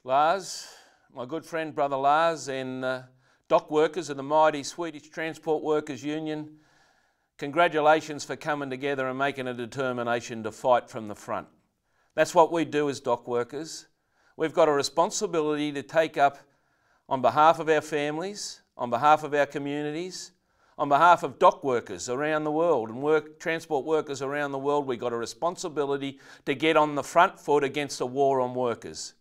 Lars, my good friend brother Lars, and dock workers of the mighty Swedish Transport Workers Union, congratulations for coming together and making a determination to fight from the front. That's what we do as dock workers. We've got a responsibility to take up on behalf of our families, on behalf of our communities, on behalf of dock workers around the world and transport workers around the world. We've got a responsibility to get on the front foot against a war on workers.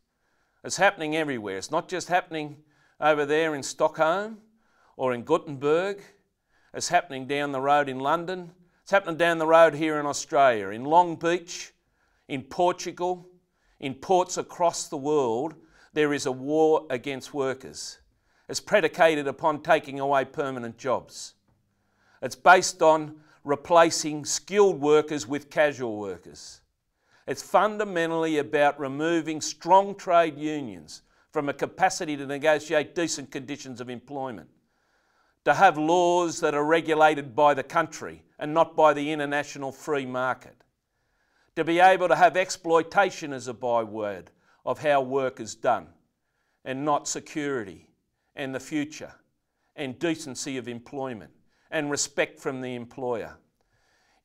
It's happening everywhere. It's not just happening over there in Stockholm or in Gothenburg. It's happening down the road in London. It's happening down the road here in Australia, in Long Beach, in Portugal, in ports across the world. There is a war against workers. It's predicated upon taking away permanent jobs. It's based on replacing skilled workers with casual workers. It's fundamentally about removing strong trade unions from a capacity to negotiate decent conditions of employment, to have laws that are regulated by the country and not by the international free market, to be able to have exploitation as a byword of how work is done, and not security and the future and decency of employment and respect from the employer.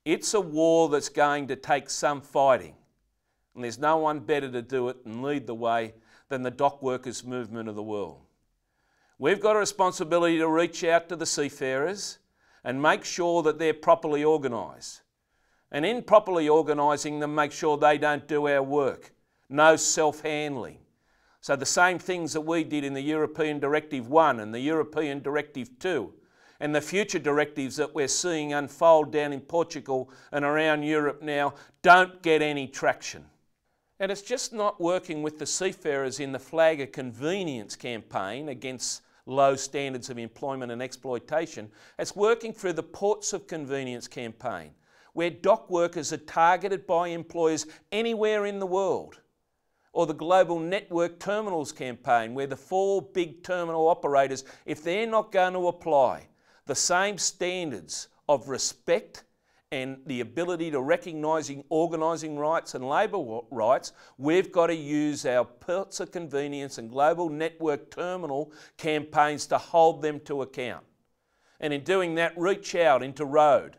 It's a war that's going to take some fighting, and there's no one better to do it and lead the way than the dock workers movement of the world. We've got a responsibility to reach out to the seafarers and make sure that they're properly organised. And in properly organising them, make sure they don't do our work. No self-handling. So the same things that we did in the European Directive 1 and the European Directive 2 and the future directives that we're seeing unfold down in Portugal and around Europe now don't get any traction. And it's just not working with the seafarers in the Flag of Convenience campaign against low standards of employment and exploitation. It's working through the Ports of Convenience campaign, where dock workers are targeted by employers anywhere in the world. Or the Global Network Terminals campaign, where the 4 big terminal operators, if they're not going to apply the same standards of respect and the ability to recognising organising rights and labour rights, we've got to use our Ports of Convenience and Global Network Terminal campaigns to hold them to account. And in doing that, reach out into road.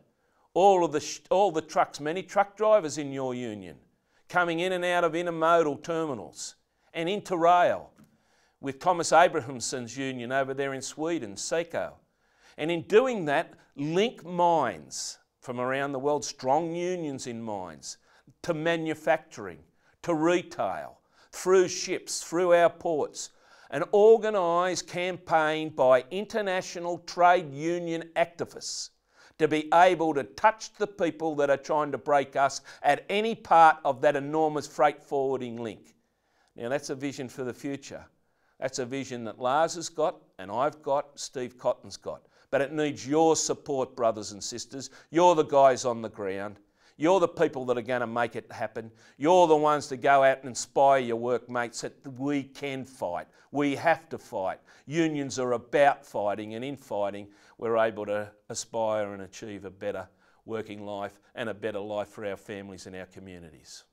All the trucks, many truck drivers in your union, coming in and out of intermodal terminals and into rail with Thomas Abrahamsson's union over there in Sweden, SECO. And in doing that, link mines from around the world, strong unions in mines, to manufacturing, to retail, through ships, through our ports, an organised campaign by international trade union activists to be able to touch the people that are trying to break us at any part of that enormous freight forwarding link. Now that's a vision for the future. That's a vision that Lars has got and I've got, Steve Cotton's got. But it needs your support, brothers and sisters. You're the guys on the ground. You're the people that are going to make it happen. You're the ones to go out and inspire your workmates that we can fight. We have to fight. Unions are about fighting, and in fighting we're able to aspire and achieve a better working life and a better life for our families and our communities.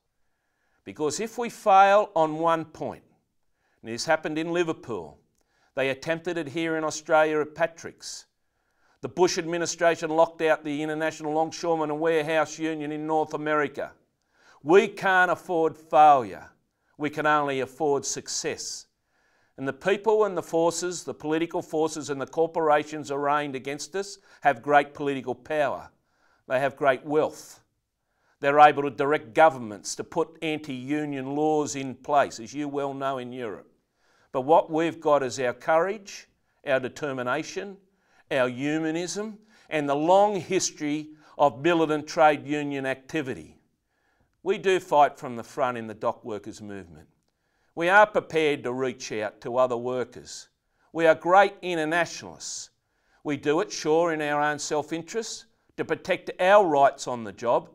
Because if we fail on one point, and this happened in Liverpool, they attempted it here in Australia at Patrick's. The Bush administration locked out the International Longshoremen and Warehouse Union in North America. We can't afford failure. We can only afford success. And the people and the forces, the political forces and the corporations arraigned against us have great political power. They have great wealth. They're able to direct governments to put anti-union laws in place, as you well know in Europe. But what we've got is our courage, our determination, our humanism, and the long history of militant trade union activity. We do fight from the front in the dock workers movement. We are prepared to reach out to other workers. We are great internationalists. We do it, sure, in our own self-interest, to protect our rights on the job,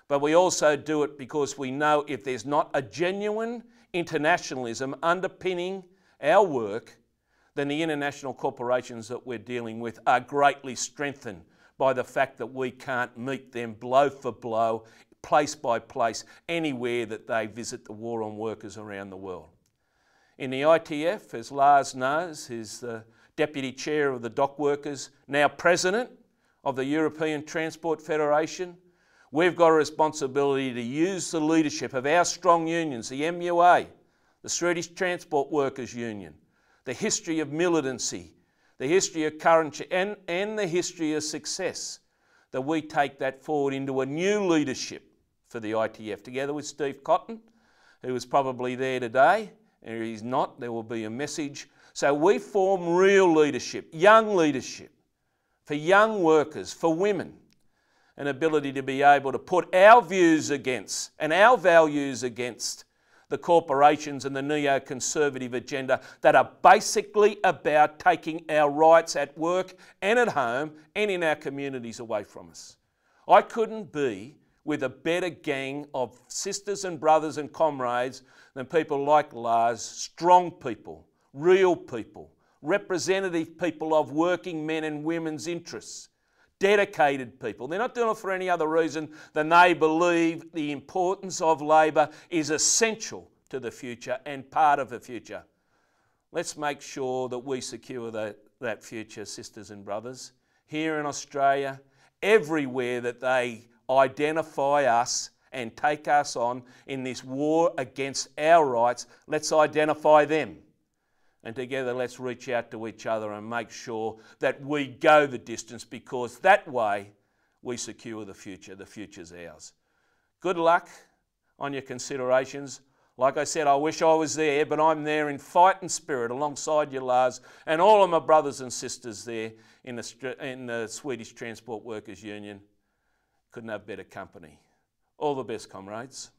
but we also do it because we know if there's not a genuine internationalism underpinning our work, then the international corporations that we're dealing with are greatly strengthened by the fact that we can't meet them blow for blow, place by place, anywhere that they visit the war on workers around the world. In the ITF, as Lars knows, he's the Deputy Chair of the Dock Workers, now President of the European Transport Federation. We've got a responsibility to use the leadership of our strong unions, the MUA, the Swedish Transport Workers Union, the history of militancy, the history of courage and the history of success, that we take that forward into a new leadership for the ITF, together with Steve Cotton, who is probably there today, and if he's not, there will be a message. So we form real leadership, young leadership, for young workers, for women, an ability to be able to put our views against and our values against the corporations and the neoconservative agenda that are basically about taking our rights at work and at home and in our communities away from us. I couldn't be with a better gang of sisters and brothers and comrades than people like Lars, strong people, real people, representative people of working men and women's interests, dedicated people. They're not doing it for any other reason than they believe the importance of labour is essential to the future and part of the future. Let's make sure that we secure that future, sisters and brothers, here in Australia, everywhere that they identify us and take us on in this war against our rights. Let's identify them. And together let's reach out to each other and make sure that we go the distance, because that way we secure the future. The future's ours. Good luck on your considerations. Like I said, I wish I was there, but I'm there in fight and spirit alongside you, Lars, and all of my brothers and sisters there in the Swedish Transport Workers Union. Couldn't have better company. All the best, comrades.